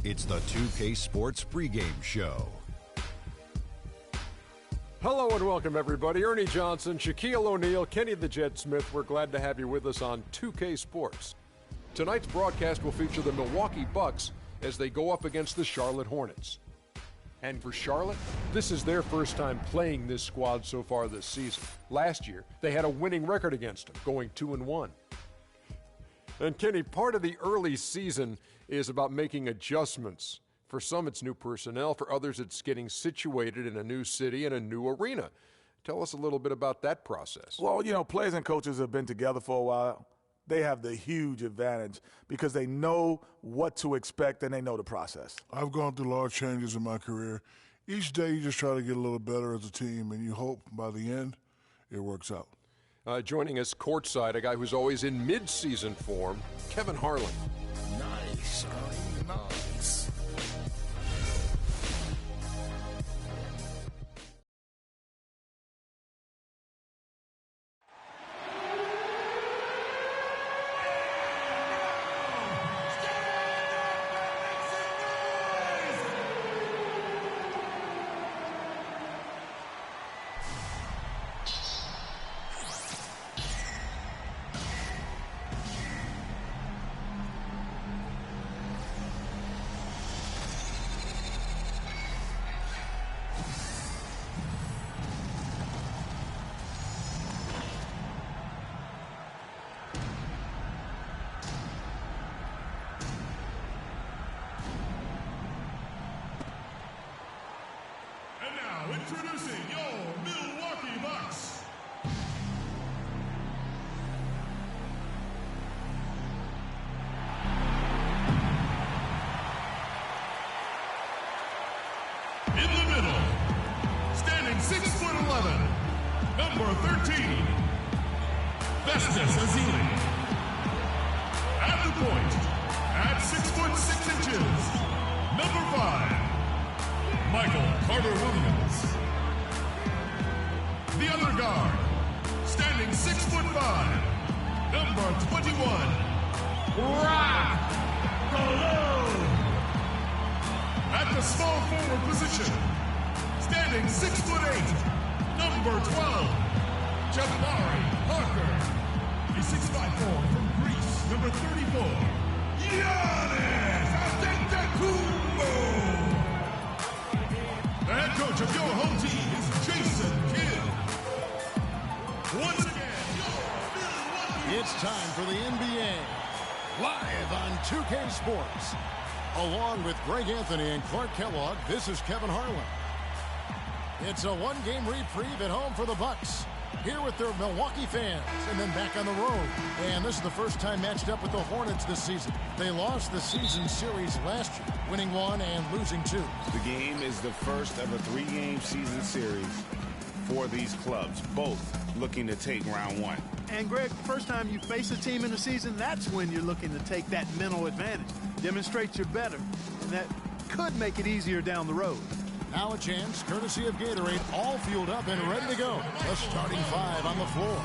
It's the 2K Sports pregame show. Hello and welcome, everybody. Ernie Johnson, Shaquille O'Neal, Kenny the Jet Smith. We're glad to have you with us on 2K Sports. Tonight's broadcast will feature the Milwaukee Bucks as they go up against the Charlotte Hornets. And for Charlotte, this is their first time playing this squad so far this season. Last year, they had a winning record against them, going 2-1. And Kenny, part of the early season is about making adjustments. For some, it's new personnel. For others, it's getting situated in a new city and a new arena. Tell us a little bit about that process. Well, you know, players and coaches have been together for a while. They have the huge advantage because they know what to expect and they know the process. I've gone through large changes in my career. Each day you just try to get a little better as a team, and you hope by the end it works out. Joining us courtside, a guy who's always in mid-season form, Kevin Harlan. Nice, Ernie, nice. Introducing your Milwaukee Bucks. In the middle, standing 6'11", number 13, Festus Ezeli. At the point, at 6'6" number 5, Michael Carter-Williams. The other guard, standing 6'5", number 21, Rock Galoo. At the small forward position, standing 6'8", number 12, Jabari Parker. The 6'4" from Greece, number 34, Giannis Antetokounmpo. The head coach of your home team is Jason Kidd. Once again, your Milwaukee. It's time for the NBA, live on 2K Sports. Along with Greg Anthony and Clark Kellogg, this is Kevin Harlan. It's a one-game reprieve at home for the Bucks. Here with their Milwaukee fans, and then back on the road. And this is the first time matched up with the Hornets this season. They lost the season series last year, winning 1 and losing 2. The game is the first of a 3-game season series for these clubs, both looking to take round 1. And Greg, first time you face a team in the season, that's when you're looking to take that mental advantage. Demonstrate you're better, and that could make it easier down the road. Now a chance, courtesy of Gatorade, all fueled up and ready to go. The starting 5 on the floor.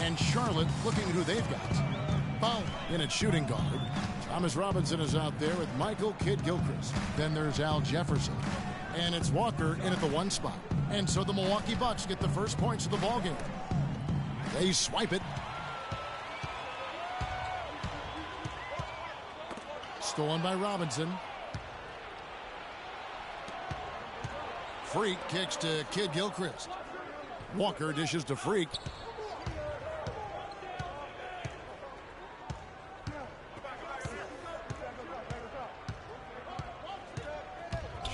And Charlotte looking who they've got. Foul in at shooting guard. Thomas Robinson is out there with Michael Kidd-Gilchrist. Then there's Al Jefferson. And it's Walker in at the 1 spot. And so the Milwaukee Bucks get the first points of the ballgame. They swipe it. Stolen by Robinson. Freak kicks to Kidd-Gilchrist. Walker dishes to Freak.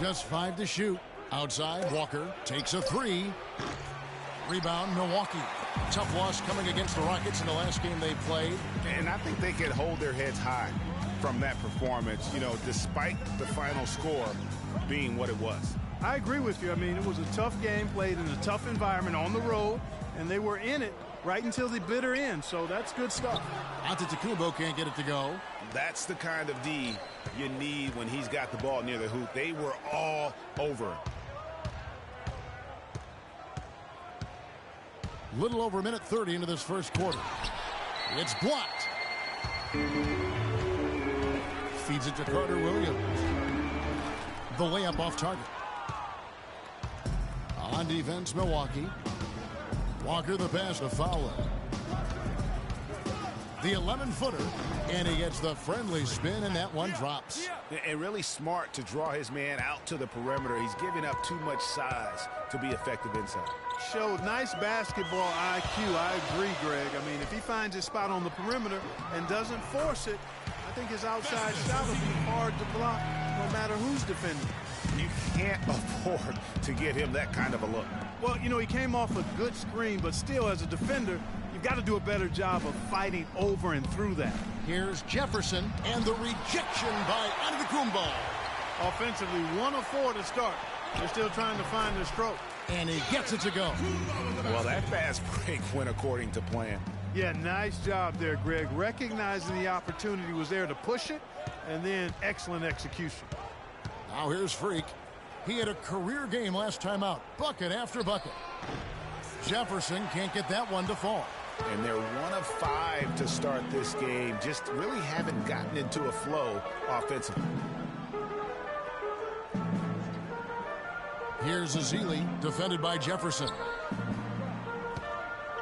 Just 5 to shoot. Outside, Walker takes a 3. Rebound, Milwaukee. Tough loss coming against the Rockets in the last game they played. And I think they could hold their heads high from that performance, you know, despite the final score being what it was. I agree with you. I mean, it was a tough game, played in a tough environment on the road, and they were in it right until the bitter end, so that's good stuff. Antetokounmpo can't get it to go. That's the kind of D you need when he's got the ball near the hoop. They were all over him. Little over a minute 30 into this first quarter. It's blocked. Feeds it to Carter Williams. The layup off target. On defense, Milwaukee. Walker the pass to Fowler. The 11-footer, and he gets the friendly spin, and that one drops. And really smart to draw his man out to the perimeter. He's giving up too much size to be effective inside. Showed nice basketball IQ. I agree, Greg. I mean, if he finds his spot on the perimeter and doesn't force it, I think his outside shot will be hard to block no matter who's defending. You can't afford to get him that kind of a look. Well, you know, he came off a good screen, but still, as a defender, you've got to do a better job of fighting over and through that. Here's Jefferson, and the rejection by Antetokounmpo. Offensively, 1 of 4 to start. They're still trying to find their stroke. And he gets it to go. Well, that fast break went according to plan. Yeah, nice job there, Greg. Recognizing the opportunity was there to push it, and then excellent execution. Now here's Freak. He had a career game last time out. Bucket after bucket. Jefferson can't get that one to fall. And they're 1 of 5 to start this game. Just really haven't gotten into a flow offensively. Here's Ezeli, defended by Jefferson.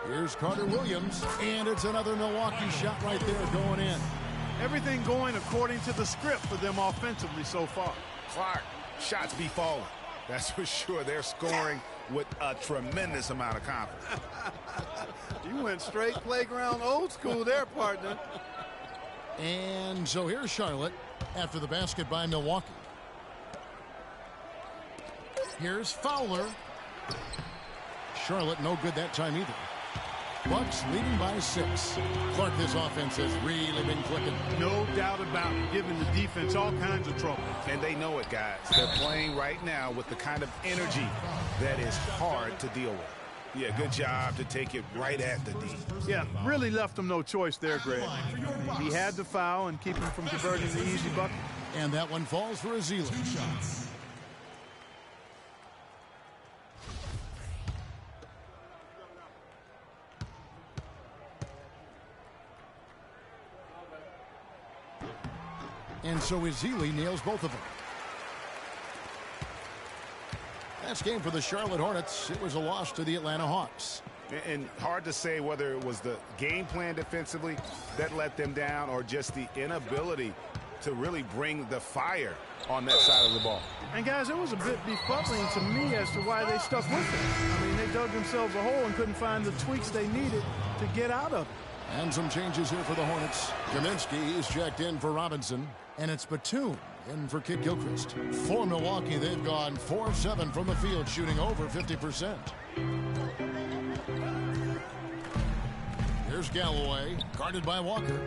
Here's Carter Williams, and it's another Milwaukee shot right there going in. Everything going according to the script for them offensively so far. Clark, shots be falling. That's for sure. They're scoring with a tremendous amount of confidence. You went straight playground old school there, partner. And so here's Charlotte after the basket by Milwaukee. Here's Fowler. Charlotte no good that time either. Bucks leading by 6. Clark, this offense has really been clicking. No doubt about it, giving the defense all kinds of trouble. And they know it, guys. They're playing right now with the kind of energy that is hard to deal with. Yeah, good job to take it right at the D. Yeah, really left him no choice there, Greg. He had to foul and keep him from converting the easy bucket. And that one falls for Ezeli. And so Ezeli nails both of them. That's game for the Charlotte Hornets. It was a loss to the Atlanta Hawks. And hard to say whether it was the game plan defensively that let them down or just the inability to really bring the fire on that side of the ball. And guys, it was a bit befuddling to me as to why they stuck with it. I mean, they dug themselves a hole and couldn't find the tweaks they needed to get out of it. And some changes here for the Hornets. Kaminsky is checked in for Robinson. And it's Batum in for Kid Gilchrist. For Milwaukee, they've gone 4 of 7 from the field, shooting over 50%. Here's Galloway, guarded by Walker.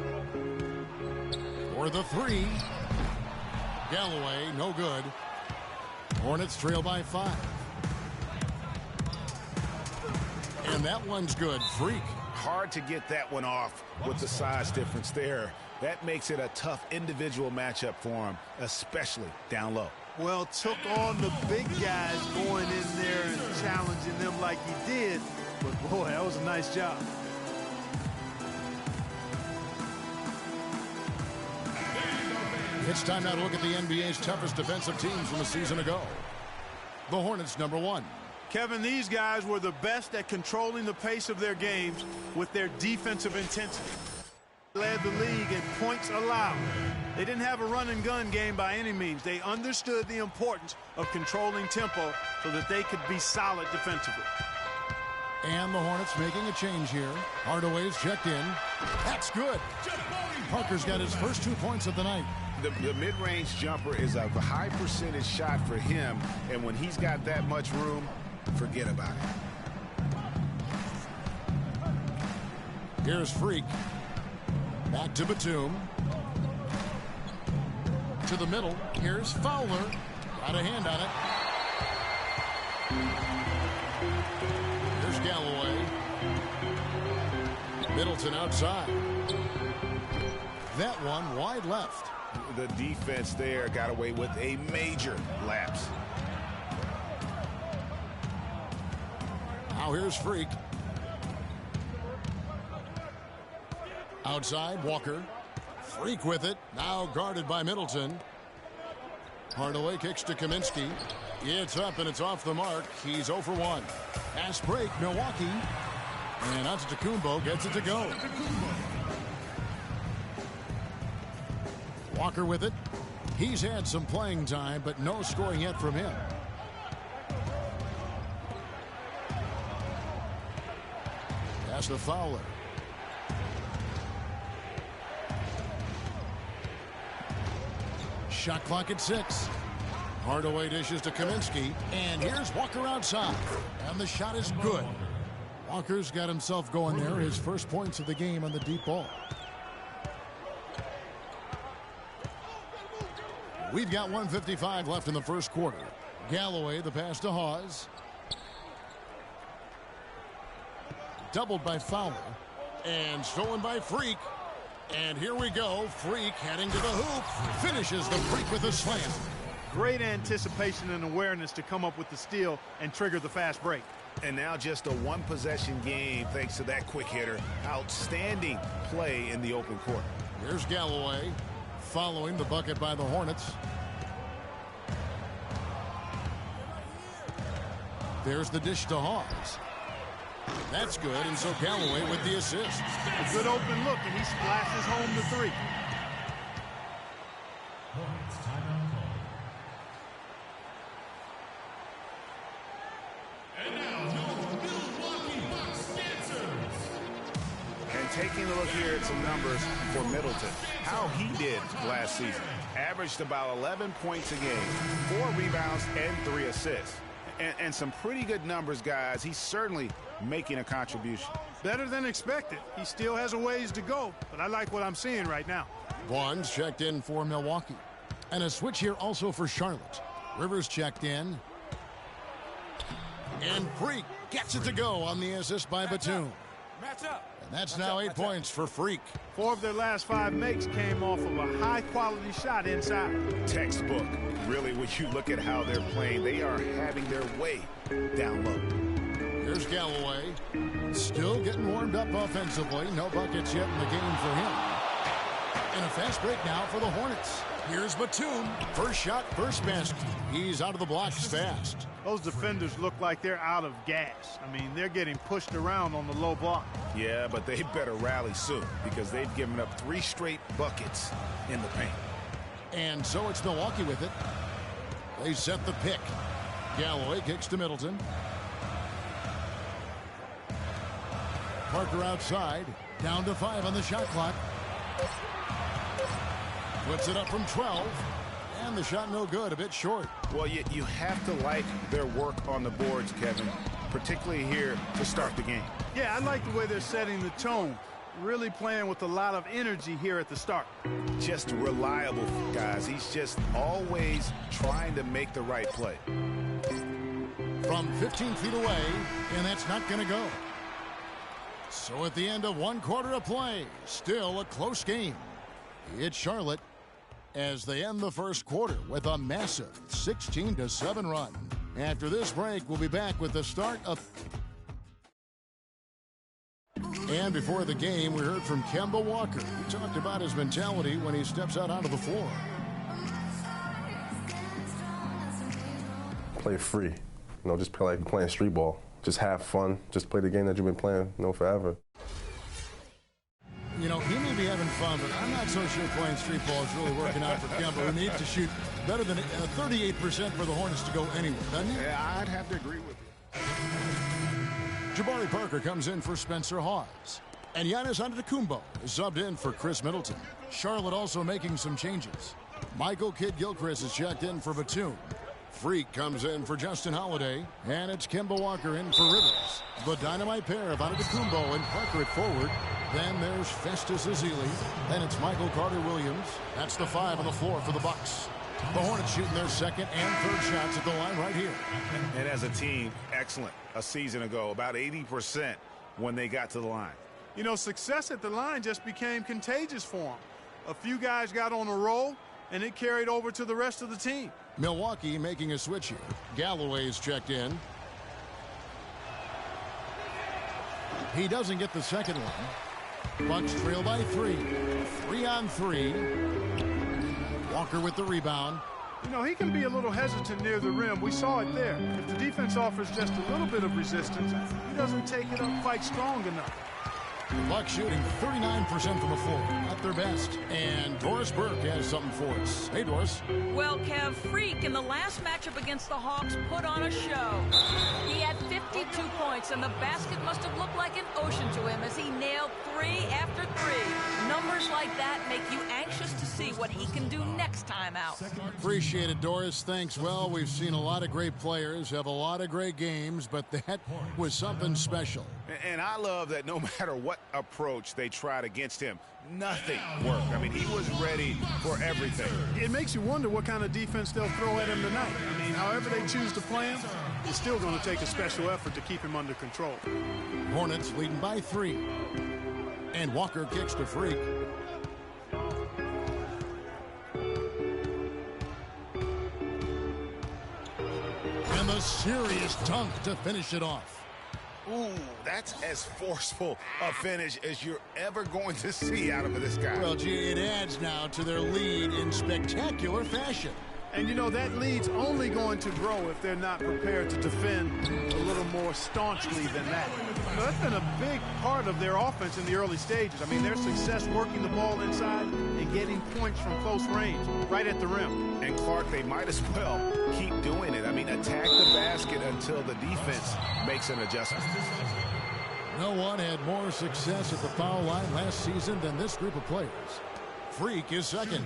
For the 3. Galloway, no good. Hornets trail by 5. And that one's good. Freak. Hard to get that one off with the size difference there. That makes it a tough individual matchup for him, especially down low. Well, took on the big guys going in there and challenging them like he did. But, boy, that was a nice job. It's time now to look at the NBA's toughest defensive teams from a season ago. The Hornets, number 1. Kevin, these guys were the best at controlling the pace of their games with their defensive intensity. Led the league in points allowed. They didn't have a run-and-gun game by any means. They understood the importance of controlling tempo so that they could be solid defensively. And the Hornets making a change here. Hardaway's checked in. That's good. Parker's got his first 2 points of the night. The mid-range jumper is a high percentage shot for him, and when he's got that much room, forget about it. Here's Freak. Back to Batum. To the middle. Here's Fowler. Got a hand on it. Here's Galloway. Middleton outside. That one wide left. The defense there got away with a major lapse. Now here's Freak. Outside, Walker. Freak with it. Now guarded by Middleton. Hardaway kicks to Kaminsky. It's up and it's off the mark. He's 0 for 1. Pass break, Milwaukee. And Antetokounmpo gets it to go. Walker with it. He's had some playing time, but no scoring yet from him. Pass to Fowler. Shot clock at 6. Hardaway dishes to Kaminsky. And here's Walker outside. And the shot is good. Walker's got himself going there. His first points of the game on the deep ball. We've got 1:55 left in the first quarter. Galloway, the pass to Hawes. Doubled by Fowler. And stolen by Freak. And here we go. Freak heading to the hoop. Finishes the Freak with a slam. Great anticipation and awareness to come up with the steal and trigger the fast break. And now just a one-possession game thanks to that quick hitter. Outstanding play in the open court. Here's Galloway following the bucket by the Hornets. There's the dish to Hawes. That's good, and so Galloway with the assist. A good open look, and he splashes home the 3. And now, your Milwaukee Bucks dancers. And taking a look here at some numbers for Middleton. How he did last season. Averaged about 11 points a game, 4 rebounds, and 3 assists. And some pretty good numbers, guys. He's certainly making a contribution. Better than expected. He still has a ways to go, but I like what I'm seeing right now. Vaughn's checked in for Milwaukee. And a switch here also for Charlotte. Rivers checked in. And Freak gets it to go on the assist by Batum. And that's now 8 points for Freak. 4 of their last 5 makes came off of a high-quality shot inside. Textbook. Really, when you look at how they're playing, they are having their way down low. Here's Galloway. Still getting warmed up offensively. No buckets yet in the game for him. And a fast break now for the Hornets. Here's Batum. First shot, first basket. He's out of the blocks fast. Those defenders look like they're out of gas. I mean, they're getting pushed around on the low block. Yeah, but they better rally soon because they've given up 3 straight buckets in the paint. And so it's Milwaukee with it. They set the pick. Galloway kicks to Middleton. Parker outside. Down to 5 on the shot clock. Puts it up from 12. And the shot no good, a bit short. Well, you have to like their work on the boards, Kevin, particularly here to start the game. Yeah, I like the way they're setting the tone. Really playing with a lot of energy here at the start. Just reliable, guys. He's just always trying to make the right play. From 15 feet away, and that's not going to go. So at the end of 1 quarter of play, still a close game. It's Charlotte as they end the first quarter with a massive 16-7 run. After this break, we'll be back with the start of... And before the game, we heard from Kemba Walker. He talked about his mentality when he steps out onto the floor. Play free. Just play like you're playing street ball. Just have fun. Just play the game that you've been playing, forever. He may be having fun, but I'm not so sure playing street ball is really working out for Kemba, who needs to shoot better than 38% for the Hornets to go anywhere, doesn't he? Yeah, I'd have to agree with you. Jabari Parker comes in for Spencer Hawes. And Giannis Antetokounmpo is subbed in for Chris Middleton. Charlotte also making some changes. Michael Kidd-Gilchrist is checked in for Batum. Freak comes in for Justin Holiday. And it's Kemba Walker in for Rivers. The dynamite pair of Antetokounmpo and Parker at forward. Then there's Festus Ezeli. Then it's Michael Carter-Williams. That's the 5 on the floor for the Bucks. The Hornets shooting their second and third shots at the line right here. And as a team, excellent. A season ago, about 80% when they got to the line. Success at the line just became contagious for them. A few guys got on a roll, and it carried over to the rest of the team. Milwaukee making a switch here. Galloway's checked in. He doesn't get the second one. Bucks trail by 3. 3-on-3. Walker with the rebound. You know, he can be a little hesitant near the rim. We saw it there. If the defense offers just a little bit of resistance, he doesn't take it up quite strong enough. The Bucks shooting 39% from the floor, at their best. And Doris Burke has something for us. Hey, Doris. Well, Kev, Freak in the last matchup against the Hawks put on a show. He had 52 points, and the basket must have looked like an ocean to him as he nailed 3 after 3. Numbers like that make you anxious to see what he can do next time out. Appreciate it, Doris. Thanks. Well, we've seen a lot of great players have a lot of great games, but that was something special. And I love that no matter what approach they tried against him, nothing worked. I mean, he was ready for everything. It makes you wonder what kind of defense they'll throw at him tonight. I mean, however they choose to play him, it's still going to take a special effort to keep him under control. Hornets leading by 3. And Walker kicks to Freak. And the serious dunk to finish it off. Ooh, that's as forceful a finish as you're ever going to see out of this guy. Well, gee, it adds now to their lead in spectacular fashion. And, you know, that lead's only going to grow if they're not prepared to defend a little more staunchly than that. You know, that's been a big part of their offense in the early stages. I mean, their success working the ball inside and getting points from close range, right at the rim. And, Clark, they might as well keep doing it. I mean, attack the basket until the defense makes an adjustment. No one had more success at the foul line last season than this group of players. Freak is second.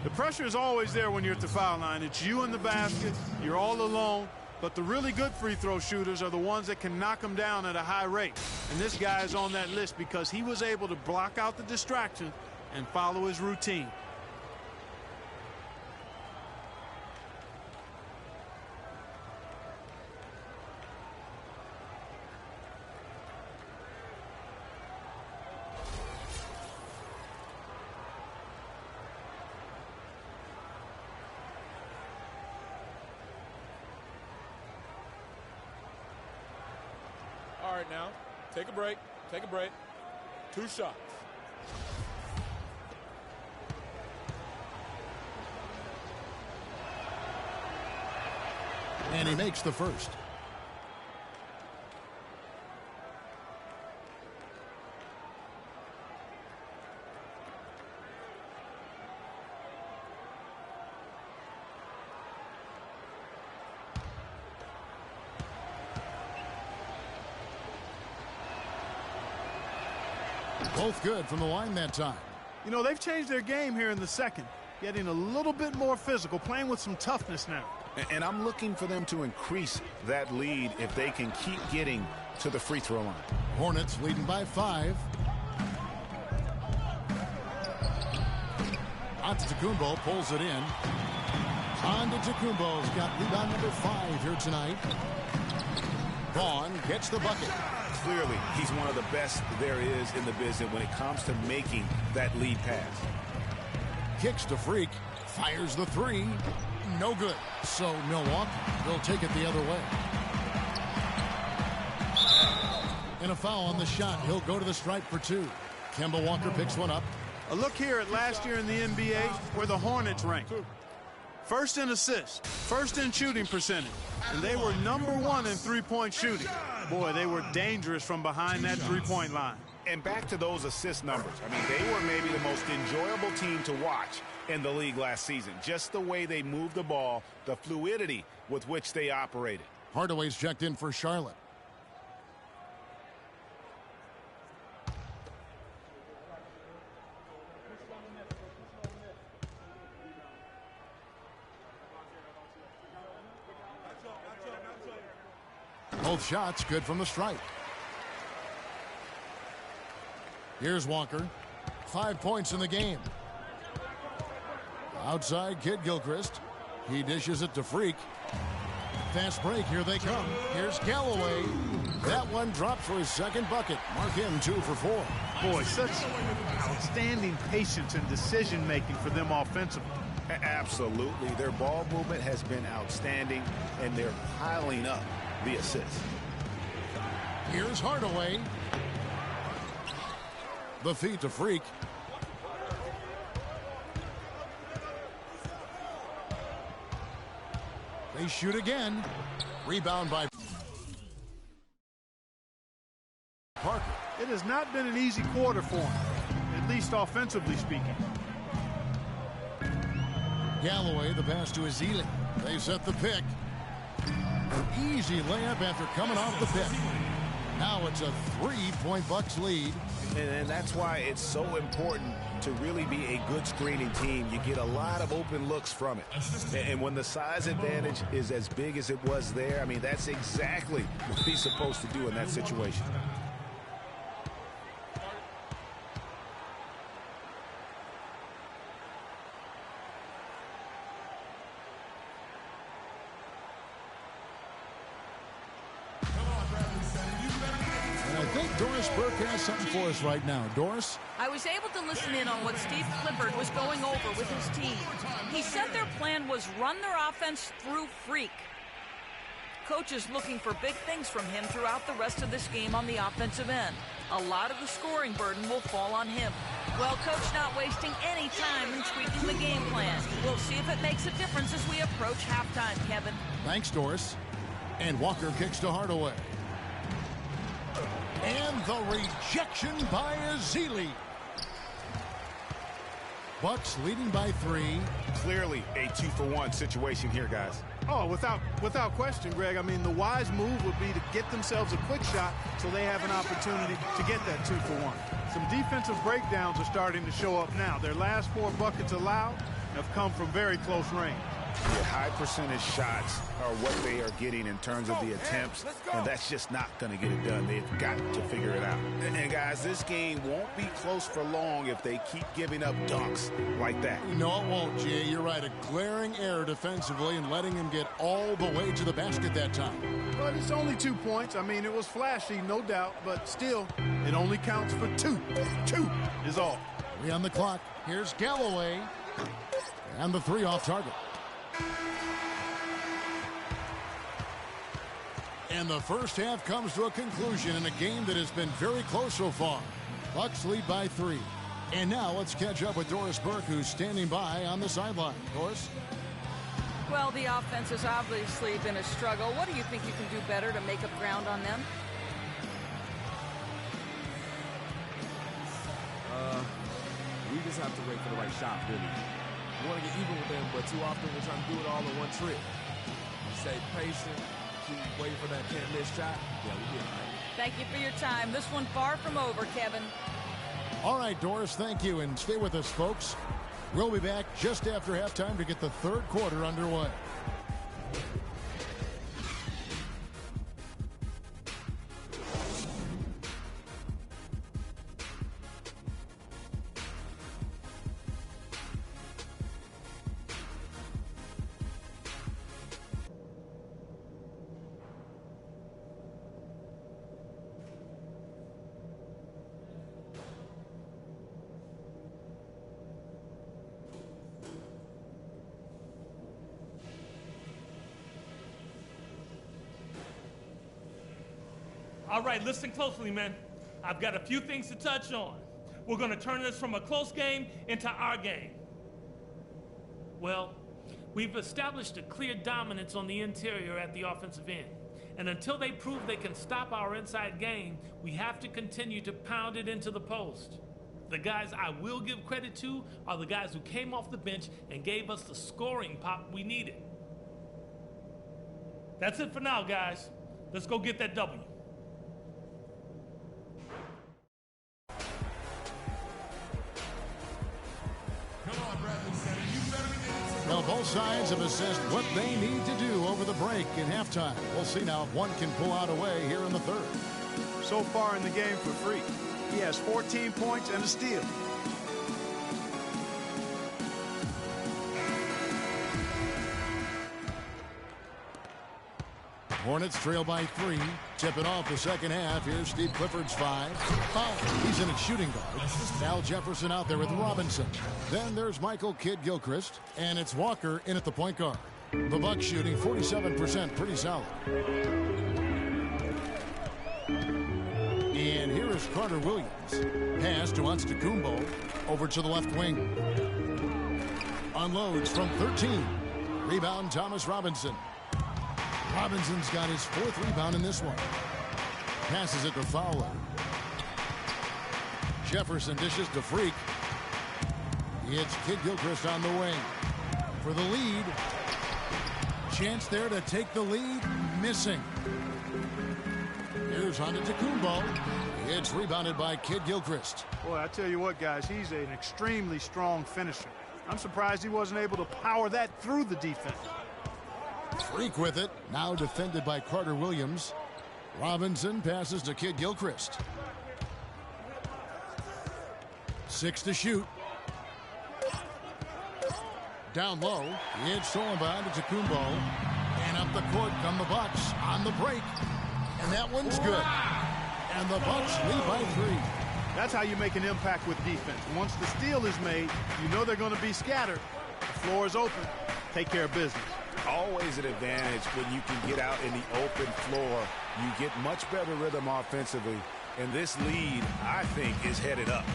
The pressure is always there when you're at the foul line. It's you in the basket. You're all alone. But the really good free throw shooters are the ones that can knock them down at a high rate. And this guy is on that list because he was able to block out the distraction and follow his routine. All right, now, take a break. 2 shots. And he makes the first. Both good from the line that time. You know, they've changed their game here in the second, getting a little bit more physical, playing with some toughness now. And I'm looking for them to increase that lead if they can keep getting to the free throw line. Hornets leading by 5. Antetokounmpo pulls it in. Antetokounmpo's got rebound number 5 here tonight. Vaughn gets the bucket. Clearly, he's one of the best there is in the business when it comes to making that lead pass. Kicks to Freak. Fires the 3. No good. So Milwaukee will take it the other way. And a foul on the shot. He'll go to the stripe for 2. Kemba Walker picks one up. A look here at last year in the NBA where the Hornets ranked. First in assists, first in shooting percentage, and they were number 1 in three-point shooting. Boy, they were dangerous from behind that three-point line. And back to those assist numbers. I mean, they were maybe the most enjoyable team to watch in the league last season. Just the way they moved the ball, the fluidity with which they operated. Hardaway's checked in for Charlotte. Both shots good from the stripe. Here's Walker. 5 points in the game. Outside Kid Gilchrist. He dishes it to Freak. Fast break. Here they come. Here's Galloway. That one dropped for his second bucket. Mark him 2 for 4. Boy, such outstanding patience and decision-making for them offensively. Absolutely. Their ball movement has been outstanding, and they're piling up the assist. Here's Hardaway. The feed to Freak. They shoot again. Rebound by Parker. It has not been an easy quarter for him, at least offensively speaking. Galloway, the pass to Ezeli. They set the pick. An easy layup after coming off the pick. Now it's a 3-point Bucks lead. And that's why it's so important to really be a good screening team. You get a lot of open looks from it. And when the size advantage is as big as it was there, I mean, that's exactly what he's supposed to do in that situation. Doris Burke has something for us right now. Doris? I was able to listen in on what Steve Clifford was going over with his team. He said their plan was run their offense through Freak. Coach is looking for big things from him throughout the rest of this game on the offensive end. A lot of the scoring burden will fall on him. Well, Coach not wasting any time in tweaking the game plan. We'll see if it makes a difference as we approach halftime, Kevin. Thanks, Doris. And Walker kicks to Hardaway. And the rejection by Ezeli. Bucks leading by 3. Clearly a 2-for-1 situation here, guys. Oh, without question, Greg. I mean, the wise move would be to get themselves a quick shot so they have an opportunity to get that 2-for-1. Some defensive breakdowns are starting to show up now. Their last 4 buckets allowed have come from very close range. The high percentage shots are what they are getting in terms of the attempts, and that's just not going to get it done. They've got to figure it out. And guys, this game won't be close for long if they keep giving up dunks like that. No, it won't, Jay. You're right. A glaring error defensively and letting him get all the way to the basket that time. But it's only 2 points. I mean, it was flashy, no doubt, but still, it only counts for 2. 2 is all. 3 on the clock. Here's Galloway. And the 3 off target. And the first half comes to a conclusion in a game that has been very close so far. Bucks lead by 3. And now let's catch up with Doris Burke, who's standing by on the sideline. Doris? Well, the offense has obviously been a struggle. What do you think you can do better to make up ground on them? We just have to wait for the right shot, really. We want to get even with them, but too often we're trying to do it all in one trip. Stay patient, keep waiting for that can't-miss shot. Yeah, we'll be all right. Thank you for your time. This one far from over, Kevin. All right, Doris, thank you, and stay with us, folks. We'll be back just after halftime to get the third quarter underway. All right, listen closely, man. I've got a few things to touch on. We're going to turn this from a close game into our game. Well, we've established a clear dominance on the interior at the offensive end. And until they prove they can stop our inside game, we have to continue to pound it into the post. The guys I will give credit to are the guys who came off the bench and gave us the scoring pop we needed. That's it for now, guys. Let's go get that W. Well, both sides have assessed what they need to do over the break in halftime. We'll see now if one can pull out away here in the third. So far in the game for Freak, he has 14 points and a steal. Hornets trail by 3. Tipping off the second half. Here's Steve Clifford's 5. Foul. He's in at shooting guard. Al Jefferson out there with Robinson. Then there's Michael Kidd-Gilchrist. And it's Walker in at the point guard. The Bucks shooting 47%. Pretty solid. And here is Carter Williams. Pass to Antetokounmpo. Over to the left wing. Unloads from 13. Rebound Thomas Robinson. Robinson's got his 4th rebound in this one. Passes it to Fowler. Jefferson dishes to Freak. It's Kid Gilchrist on the wing for the lead. Chance there to take the lead. Missing. Here's Antetokounmpo. It's rebounded by Kid Gilchrist. Boy, I tell you what, guys, he's an extremely strong finisher. I'm surprised he wasn't able to power that through the defense. Freak with it. Now defended by Carter Williams. Robinson passes to Kid Gilchrist. 6 to shoot. Down low. It's Solomon to Tacumbo. And up the court come the Bucks on the break. And that one's good. And the Bucks lead by 3. That's how you make an impact with defense. Once the steal is made, you know they're going to be scattered. The floor is open. Take care of business. Always an advantage when you can get out in the open floor. You get much better rhythm offensively. And this lead, I think, is headed up.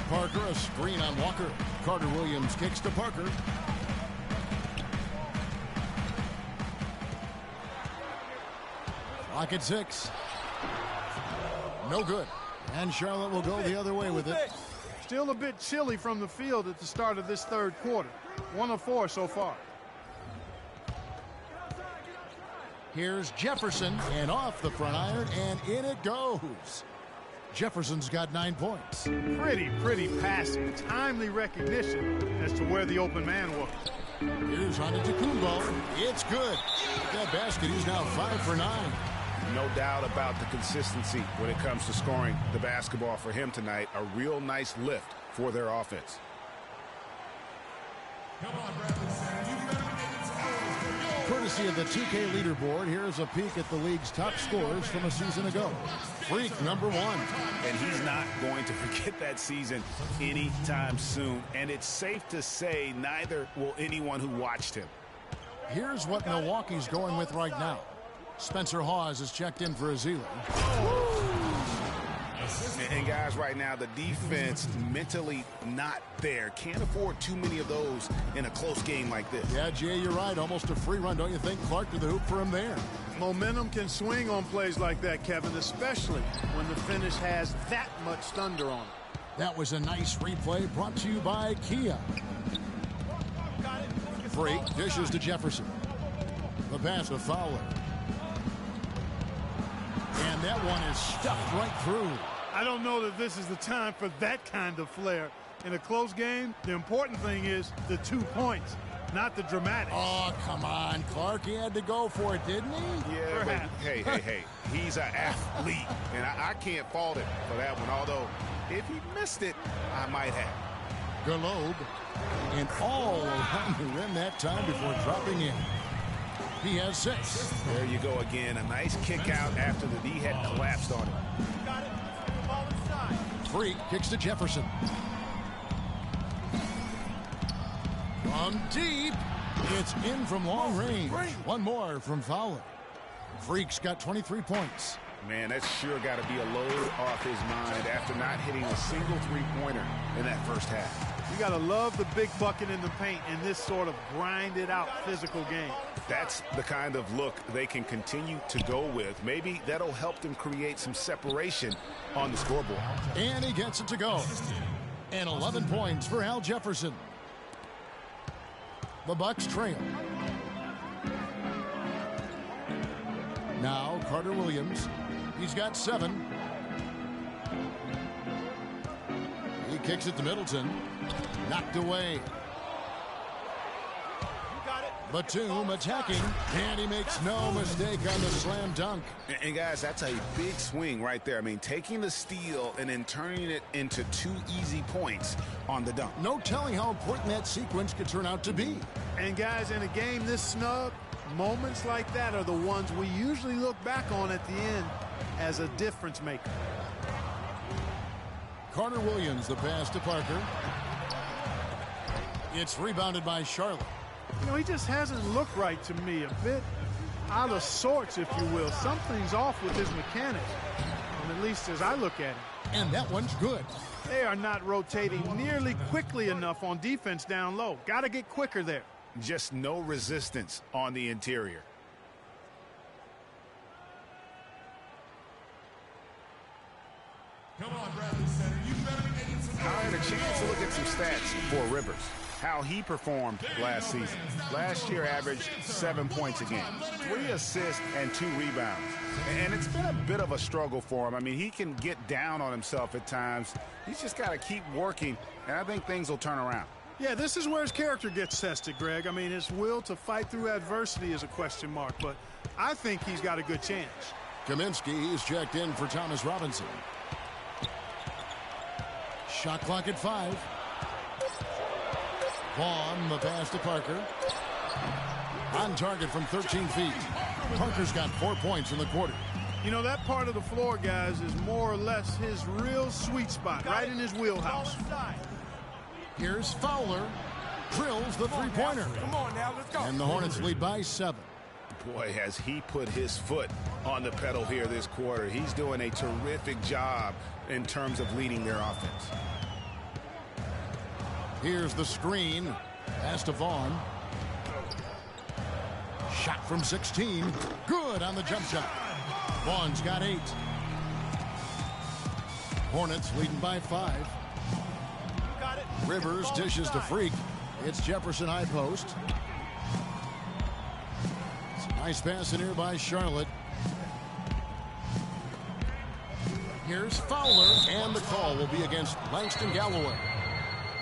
Parker, a screen on Walker. Carter Williams kicks to Parker. Clock at 6. No good. And Charlotte will go the other way with it. Still a bit chilly from the field at the start of this 3rd quarter. 1 of 4 so far. Here's Jefferson, and off the front iron, and in it goes. Jefferson's got 9 points. Pretty passing. Timely recognition as to where the open man was. Here's Antetokounmpo. It's good. That basket, he's now 5 for 9. No doubt about the consistency when it comes to scoring the basketball for him tonight. A real nice lift for their offense. Courtesy of the 2K leaderboard, here's a peek at the league's top scorers from a season ago. Freak, number 1. And he's not going to forget that season anytime soon. And it's safe to say neither will anyone who watched him. Here's what Milwaukee's going with right now. Spencer Hawes is checked in for Azili. And guys, right now, the defense mentally not there. Can't afford too many of those in a close game like this. Yeah, Jay, you're right. Almost a free run, don't you think? Clark to the hoop for him there. Momentum can swing on plays like that, Kevin, especially when the finish has that much thunder on it. That was a nice replay brought to you by Kia. Freak dishes to Jefferson. The pass to Fowler. And that one is stuffed right through. I don't know that this is the time for that kind of flair. In a close game, the important thing is the 2 points, not the dramatics. Oh, come on, Clark. He had to go for it, didn't he? Yeah, but hey. He's an athlete, and I can't fault him for that one. Although, if he missed it, I might have. Galobe, and all around the rim that time before dropping in. He has 6. There you go again. A nice kick out after the D had collapsed on him. Freak kicks to Jefferson. From deep. It's in from long range. One more from Fowler. Freak's got 23 points. Man, that's sure got to be a load off his mind after not hitting a single three-pointer in that first half. You got to love the big bucket in the paint in this sort of grinded-out physical game. That's the kind of look they can continue to go with. Maybe that'll help them create some separation on the scoreboard. And he gets it to go. And 11 points for Al Jefferson. The Bucks trail. Now Carter Williams. He's got 7. He kicks it to Middleton. Knocked away. Batum attacking, and he makes no mistake on the slam dunk. And guys, that's a big swing right there. I mean, taking the steal and then turning it into 2 easy points on the dunk. No telling how important that sequence could turn out to be. And guys, in a game this snug, moments like that are the ones we usually look back on at the end as a difference maker. Carter Williams, the pass to Parker. It's rebounded by Charlotte. You know, he just hasn't looked right to me. A bit out of sorts, if you will. Something's off with his mechanics, at least as I look at him. And that one's good. They are not rotating nearly quickly enough on defense down low. Got to get quicker there. Just no resistance on the interior. Come on, Bradley Center. You better be getting some. All right, a chance to look at some stats for Rivers. How he performed last season. Last year averaged 7 points a game, 3 assists and 2 rebounds. And it's been a bit of a struggle for him. I mean, he can get down on himself at times. He's just got to keep working, and I think things will turn around. Yeah, this is where his character gets tested, Greg. I mean, his will to fight through adversity is a question mark, but I think he's got a good chance. Kaminsky is checked in for Thomas Robinson. Shot clock at 5. Vaughn, the pass to Parker. On target from 13 feet. Parker's got 4 points in the quarter. You know, that part of the floor, guys, is more or less his real sweet spot, right in his wheelhouse. Here's Fowler. Drills the three-pointer. Come on now, let's go. And the Hornets lead by 7. Boy, has he put his foot on the pedal here this quarter. He's doing a terrific job in terms of leading their offense. Here's the screen. Pass to Vaughn. Shot from 16. Good on the jump shot. Vaughn's got 8. Hornets leading by 5. Rivers dishes to Freak. It's Jefferson high post. It's a nice pass in here by Charlotte. Here's Fowler, and the call will be against Langston Galloway.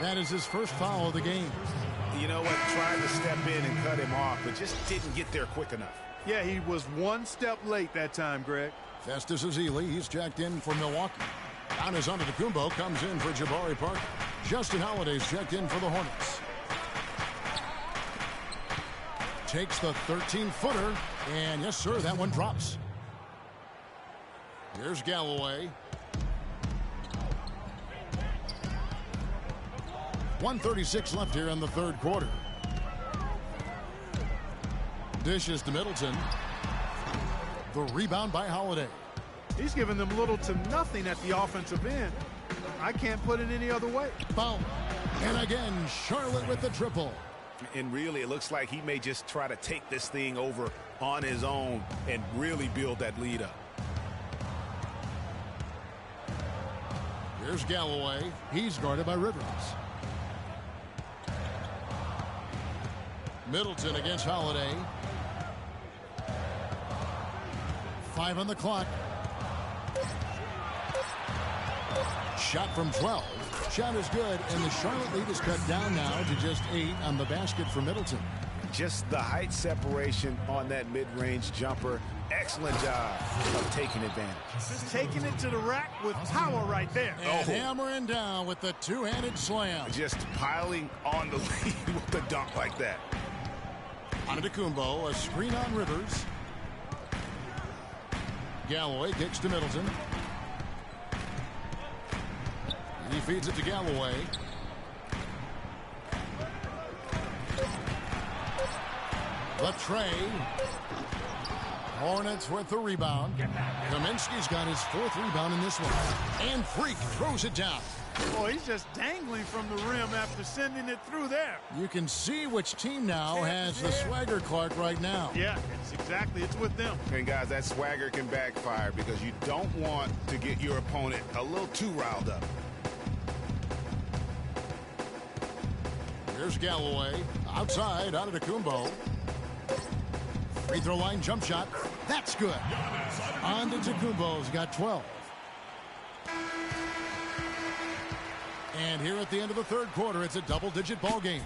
That is his first foul of the game. You know what? Tried to step in and cut him off, but just didn't get there quick enough. Yeah, he was 1 step late that time, Greg. Festus Ezeli, he's checked in for Milwaukee. Giannis Antetokounmpo comes in for Jabari Parker. Justin Holiday's checked in for the Hornets. Takes the 13-footer, and yes, sir, that one drops. Here's Galloway. 1:36 left here in the third quarter. Dishes to Middleton. The rebound by Holiday. He's giving them little to nothing at the offensive end. I can't put it any other way. Foul. And again, Charlotte with the triple. And really, it looks like he may just try to take this thing over on his own and really build that lead up. Here's Galloway. He's guarded by Rivers. Middleton against Holiday. 5 on the clock. Shot from 12. Shot is good, and the Charlotte lead is cut down now to just 8 on the basket for Middleton. Just the height separation on that mid-range jumper. Excellent job of taking advantage. Just taking it to the rack with power right there. And hammering down with the two-handed slam. Just piling on the lead with a dunk like that. Antetokounmpo, a screen on Rivers. Galloway kicks to Middleton. He feeds it to Galloway. The tray. Hornets with the rebound. Kaminsky's got his 4th rebound in this one. And Freak throws it down. Boy, he's just dangling from the rim after sending it through there. You can see which team now has the swagger Clark right now. Yeah, it's with them. And guys, that swagger can backfire because you don't want to get your opponent a little too riled up. Here's Galloway. Outside, Antetokounmpo. Free throw line jump shot. That's good. Antetokounmpo's got 12. And here at the end of the third quarter, it's a double-digit ball game.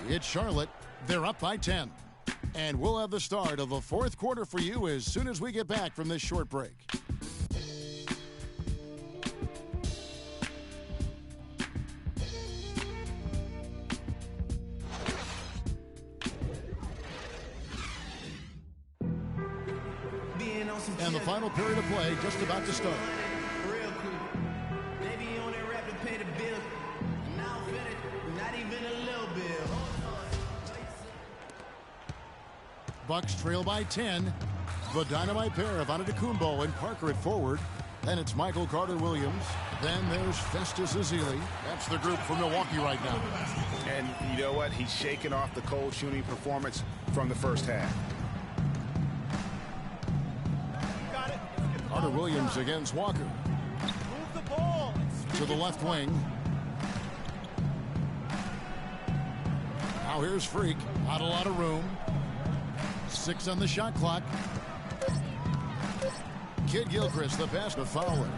It's Charlotte. They're up by 10. And we'll have the start of the fourth quarter for you as soon as we get back from this short break. And the final period of play just about to start. Real cool. Maybe you only rap to pay the bill. Now finished, not even a little bill. Bucks trail by 10. The dynamite pair of Antetokounmpo and Parker at forward. Then it's Michael Carter-Williams, Then there's Festus Ezeli. That's the group for Milwaukee right now. And you know what? He's shaking off the cold shooting performance from the first half. Carter Williams against Walker. Move the ball. To the left wing. Now here's Freak. Not a lot of room. 6 on the shot clock. Kid Gilchrist, the pass to Fowler.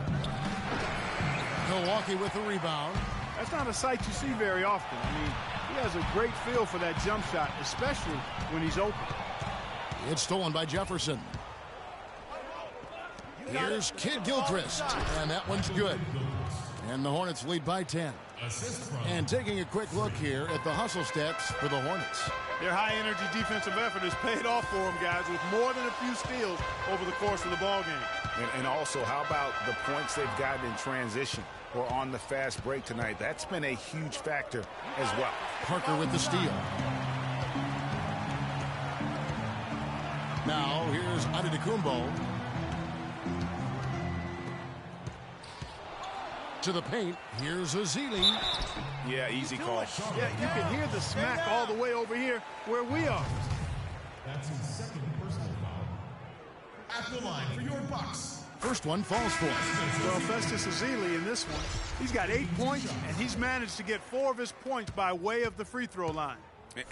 Milwaukee with the rebound. That's not a sight you see very often. I mean, he has a great feel for that jump shot, especially when he's open. It's stolen by Jefferson. Here's Kid Gilchrist, and that one's good. And the Hornets lead by 10. And taking a quick look here at the hustle stats for the Hornets. Their high-energy defensive effort has paid off for them, guys, with more than a few steals over the course of the ballgame. And also, how about the points they've gotten in transition or on the fast break tonight? That's been a huge factor as well. Parker with the steal. Now, here's Antetokounmpo. To the paint. Here's Ezeli. Yeah, easy call. Yeah, you can hear the smack all the way over here where we are. That's his second personal foul. At the line for your Bucks. First one falls for him. Well, Festus Ezeli in this one, he's got 8 points, and he's managed to get 4 of his points by way of the free throw line.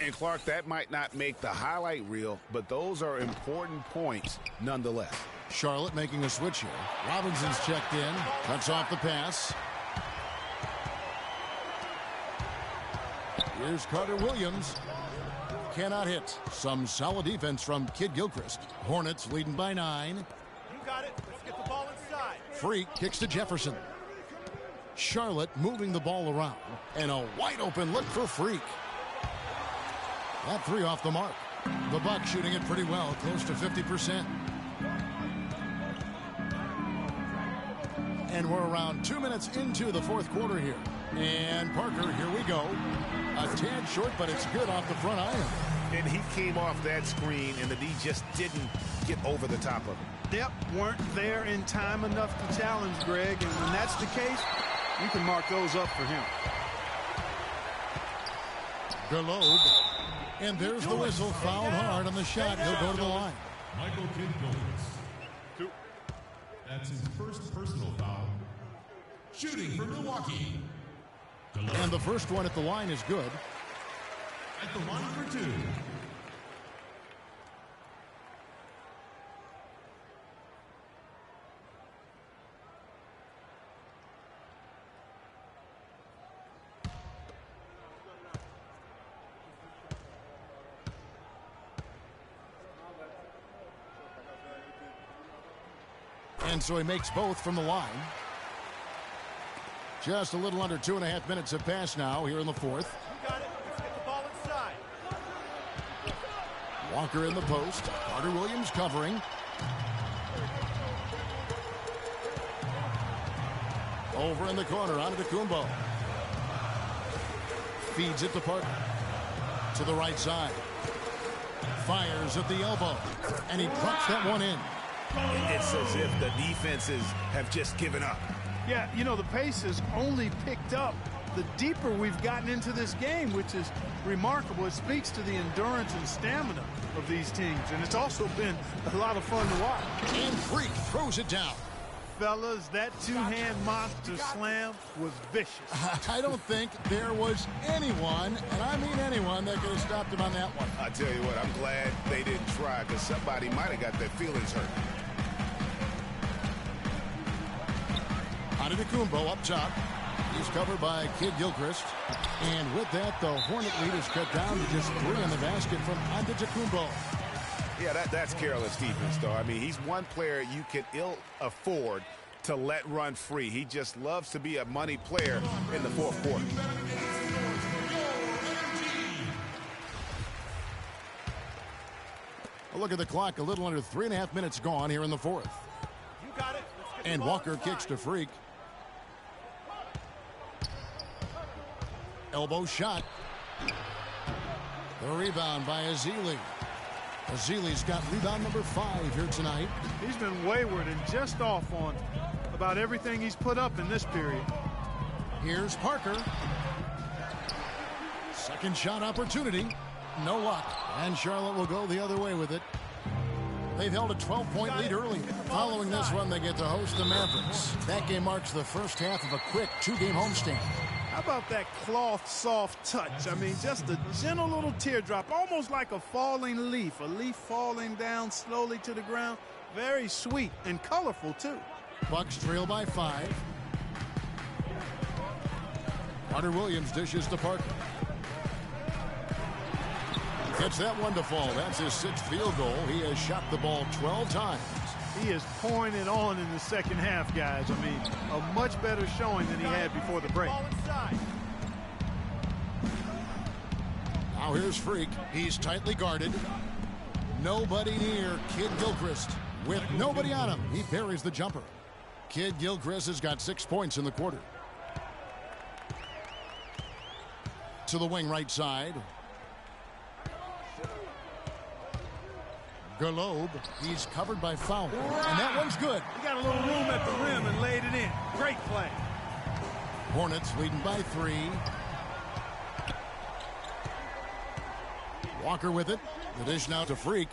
And Clark, that might not make the highlight reel, but those are important points nonetheless. Charlotte making a switch here. Robinson's checked in. Cuts off the pass. Here's Carter Williams. Cannot hit. Some solid defense from Kid Gilchrist. Hornets leading by 9. You got it. Let's get the ball inside. Freak kicks to Jefferson. Charlotte moving the ball around. And a wide open look for Freak. That 3 off the mark. The Bucks shooting it pretty well, close to 50%. And we're around 2 minutes into the fourth quarter here. And Parker, here we go. A tad short, but it's good off the front iron. And he came off that screen, and the D just didn't get over the top of it. Yep, weren't there in time enough to challenge Greg, and when that's the case, you can mark those up for him. Garlobe. And there's the whistle. Fouled hard on the shot. He'll go to the line. Michael Kid Gilchrist. That's his first personal foul. Shooting for Milwaukee. And the first one at the line is good. At the line for 2. And so he makes both from the line. Just a little under 2.5 minutes have passed now here in the fourth. You got it. Let's get the ball inside. Walker in the post. Carter Williams covering. Over in the corner, Antetokounmpo. Feeds it to Parker. To the right side. Fires at the elbow. And he puts that one in. It's as if the defenses have just given up. Yeah, you know, the pace has only picked up the deeper we've gotten into this game, which is remarkable. It speaks to the endurance and stamina of these teams, and it's also been a lot of fun to watch. And Freak throws it down. Fellas, that two-hand monster slam was vicious. I don't think there was anyone, and I mean anyone, that could have stopped him on that one. I tell you what, I'm glad they didn't try, because somebody might have got their feelings hurt. Antetokounmpo up top. He's covered by Kid Gilchrist. And with that, the Hornet lead is cut down to just 3 on the basket from Antetokounmpo. Yeah, that's careless defense, though. I mean, he's one player you can ill afford to let run free. He just loves to be a money player in the fourth quarter. A look at the clock. A little under 3.5 minutes gone here in the fourth. You got it. And Walker kicks to Freak. Elbow shot. The rebound by Ezeli. Ezeli's got rebound number 5 here tonight. He's been wayward and just off on a about everything he's put up in this period. Here's Parker. Second shot opportunity. No luck. And Charlotte will go the other way with it. They've held a 12-point lead early. Following this run, they get to host the Mavericks. That game marks the first half of a quick 2-game homestand. How about that cloth soft touch? I mean, just a gentle little teardrop, almost like a falling leaf. A leaf falling down slowly to the ground. Very sweet and colorful, too. Bucks trail by 5. Carter Williams dishes to Parker. Gets that one to fall. That's his 6th field goal. He has shot the ball 12 times. He is pouring it on in the second half, guys. I mean, a much better showing than he had before the break. Now here's Freak. He's tightly guarded. Nobody near Kid Gilchrist. With nobody on him, he buries the jumper. Kid Gilchrist has got 6 points in the quarter. To the wing right side. Garlobe, he's covered by Fowler, and that one's good. He got a little room at the rim and laid it in. Great play. Hornets leading by 3. Walker with it. The dish now to Freak.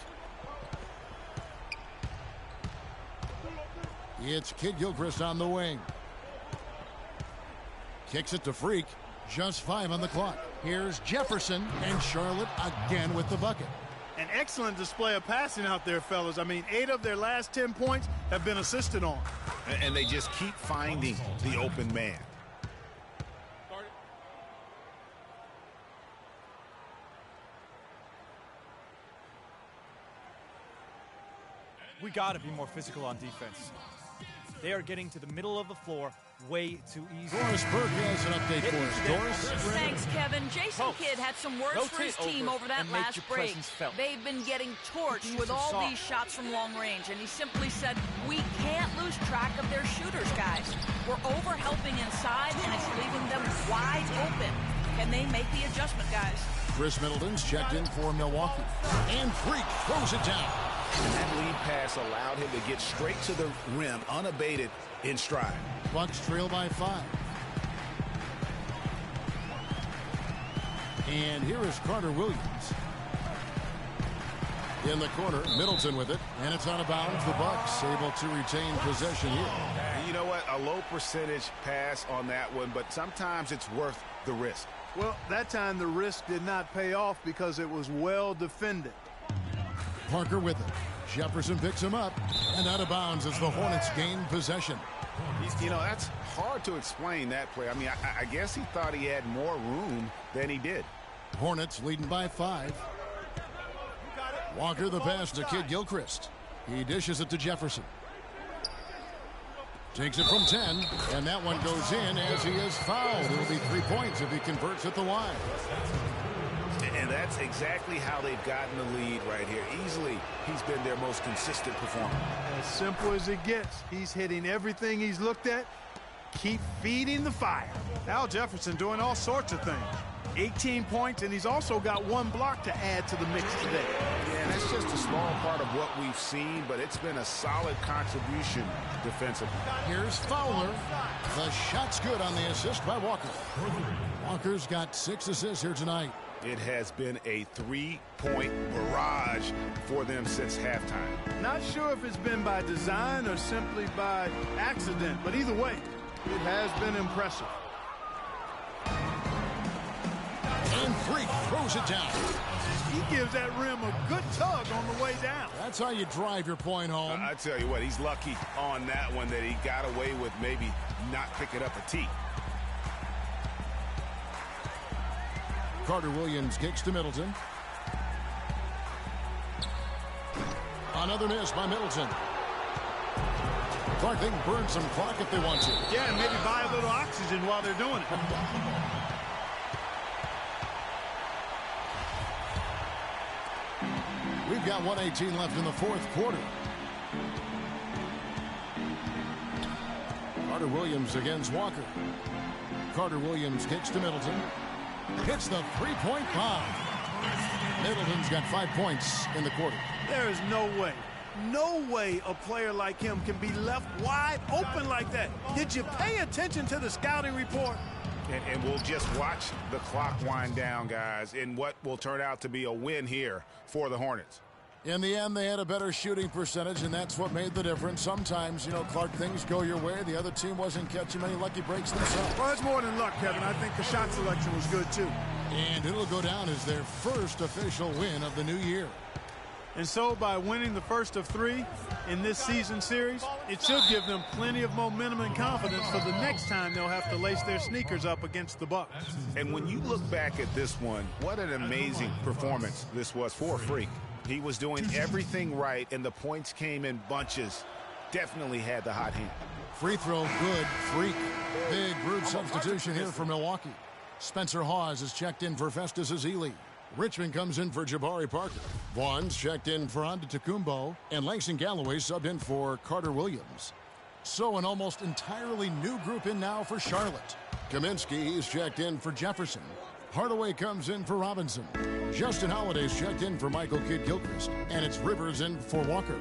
It's Kid Gilchrist on the wing. Kicks it to Freak. Just 5 on the clock. Here's Jefferson, and Charlotte again with the bucket. An excellent display of passing out there, fellas. I mean, 8 of their last 10 points have been assisted on. And they just keep finding the open man. We got to be more physical on defense. They are getting to the middle of the floor way too easy. Doris Burke has an update for us. Doris? Thanks, Kevin. Jason Kidd had some words for his team over that last break. They've been getting torched with all these shots from long range, and he simply said, we can't lose track of their shooters, guys. We're over-helping inside, and it's leaving them wide open. Can they make the adjustment, guys? Chris Middleton's checked in for Milwaukee. And Freak throws it down. And that lead pass allowed him to get straight to the rim, unabated, in stride. Bucks trail by 5. And here is Carter Williams. In the corner, Middleton with it, and it's out of bounds. The Bucks able to retain possession here. And you know what? A low percentage pass on that one, but sometimes it's worth the risk. Well, that time the risk did not pay off because it was well defended. Parker with it. Jefferson picks him up, and out of bounds as the Hornets gain possession. You know, that's hard to explain that play. I mean, I guess he thought he had more room than he did. Hornets leading by 5. Walker the pass to Kid Gilchrist. He dishes it to Jefferson. Takes it from 10, and that one goes in as he is fouled. It will be 3 points if he converts at the line. And that's exactly how they've gotten the lead right here. Easily, he's been their most consistent performer. As simple as it gets. He's hitting everything he's looked at. Keep feeding the fire. Al Jefferson doing all sorts of things. 18 points, and he's also got 1 block to add to the mix today. Yeah, and that's just a small part of what we've seen, but it's been a solid contribution defensively. Here's Fowler. The shot's good on the assist by Walker. Walker's got 6 assists here tonight. It has been a 3-point barrage for them since halftime. Not sure if it's been by design or simply by accident, but either way, it has been impressive. And Freak throws it down. He gives that rim a good tug on the way down. That's how you drive your point home. I tell you what, he's lucky on that one that he got away with maybe not picking up a tee. Carter Williams kicks to Middleton. Another miss by Middleton. Clark, they can burn some clock if they want to. Yeah, and maybe buy a little oxygen while they're doing it. We've got 1:18 left in the 4th quarter. Carter Williams against Walker. Carter Williams kicks to Middleton. Hits the 3-point bomb. Middleton's got 5 points in the quarter. There is no way No way a player like him can be left wide open like that. Did you pay attention to the scouting report? And we'll just watch the clock wind down, guys, in what will turn out to be a win here for the Hornets. In the end, they had a better shooting percentage, and that's what made the difference. Sometimes, you know, Clark, things go your way. The other team wasn't catching many lucky breaks themselves. Well, it's more than luck, Kevin. I think the shot selection was good, too. And it'll go down as their first official win of the new year. And so by winning the first of 3 in this season series, it should give them plenty of momentum and confidence for the next time they'll have to lace their sneakers up against the Bucks. And when you look back at this one, what an amazing performance this was for Freak. He was doing everything right, and the points came in bunches. Definitely had the hot hand. Free throw good. Freak. Big group substitution here for Milwaukee. Spencer Hawes is checked in for Festus Ezeli. Richmond comes in for Jabari Parker. Vaughn's checked in for Antetokounmpo, and Langston Galloway subbed in for Carter Williams. So an almost entirely new group in now for Charlotte. Kaminsky is checked in for Jefferson. Hardaway comes in for Robinson. Justin Holiday's checked in for Michael Kidd-Gilchrist, and it's Rivers in for Walker.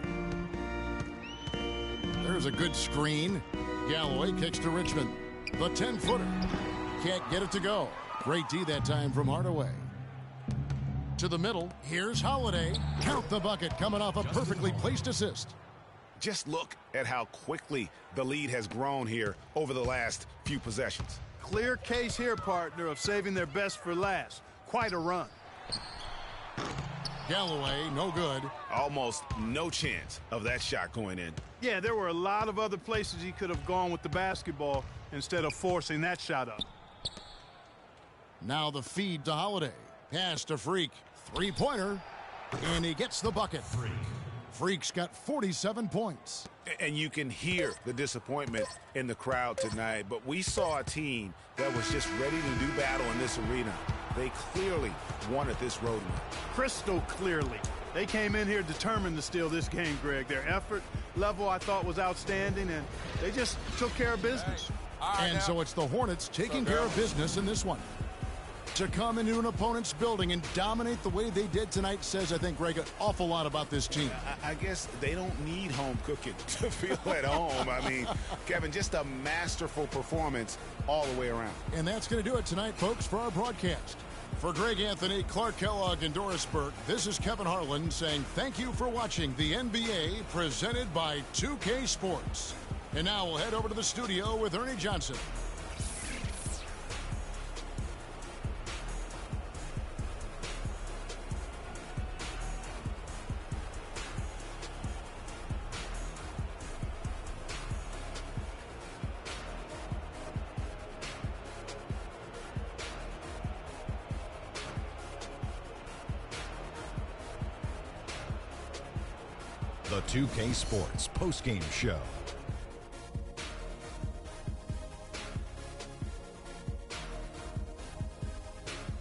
There's a good screen. Galloway kicks to Richmond. The 10-footer. Can't get it to go. Great D that time from Hardaway. To the middle, here's Holiday. Count the bucket, coming off a perfectly placed assist. Just look at how quickly the lead has grown here over the last few possessions. Clear case here, partner, of saving their best for last. Quite a run. Galloway, no good. Almost no chance of that shot going in. Yeah, there were a lot of other places he could have gone with the basketball instead of forcing that shot up. Now the feed to Holiday. Pass to Freak. Three-pointer. And he gets the bucket. Freak's got 47 points. And you can hear the disappointment in the crowd tonight. But we saw a team that was just ready to do battle in this arena. They clearly wanted this road win. Crystal clearly. They came in here determined to steal this game, Greg. Their effort level, I thought, was outstanding, and they just took care of business. And so it's the Hornets taking care of business in this one. To come into an opponent's building and dominate the way they did tonight says, I think, Greg, an awful lot about this team. I guess they don't need home cooking to feel at home. I mean, Kevin, just a masterful performance all the way around. And that's going to do it tonight, folks, for our broadcast. For Greg Anthony, Clark Kellogg, and Doris Burke, this is Kevin Harlan saying thank you for watching the NBA presented by 2K Sports. And now we'll head over to the studio with Ernie Johnson. The 2K Sports postgame show.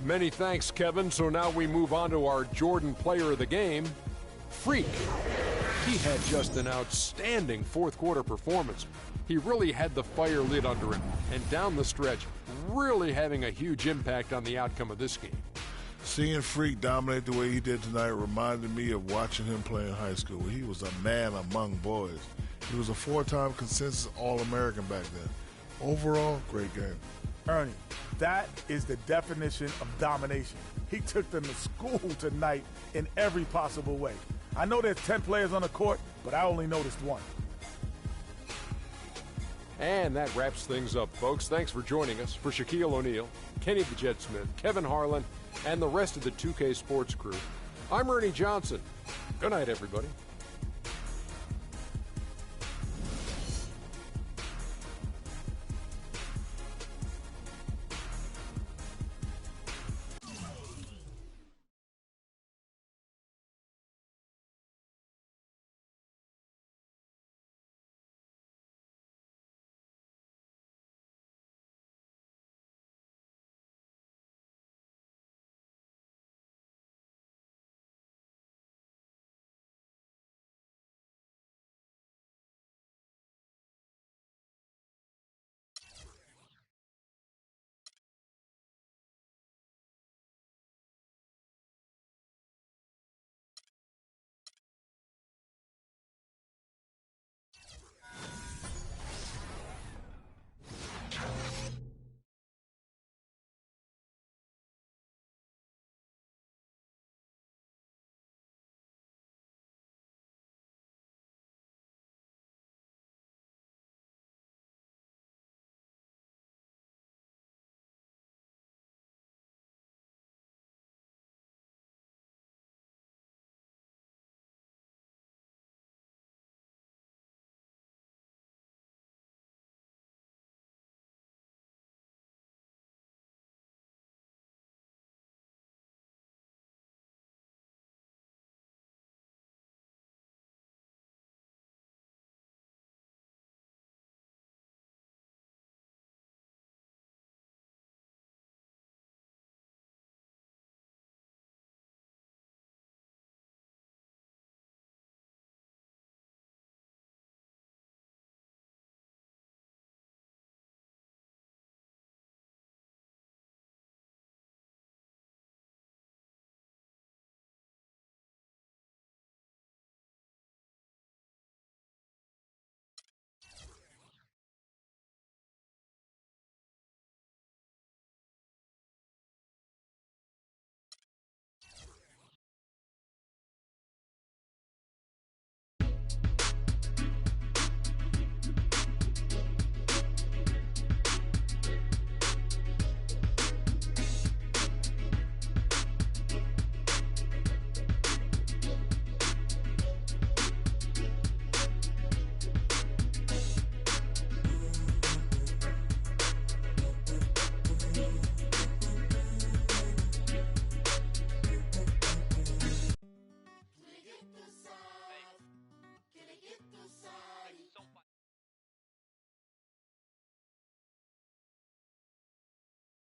Many thanks, Kevin. So now we move on to our Jordan player of the game, Freak. He had just an outstanding fourth quarter performance. He really had the fire lit under him, and down the stretch, really having a huge impact on the outcome of this game. Seeing Freak dominate the way he did tonight reminded me of watching him play in high school. He was a man among boys. He was a four-time consensus All-American back then. Overall, great game. Ernie, that is the definition of domination. He took them to school tonight in every possible way. I know there's 10 players on the court, but I only noticed one. And that wraps things up, folks. Thanks for joining us. For Shaquille O'Neal, Kenny the Jet Smith, Kevin Harlan, and the rest of the 2K Sports crew, I'm Ernie Johnson. Good night, everybody.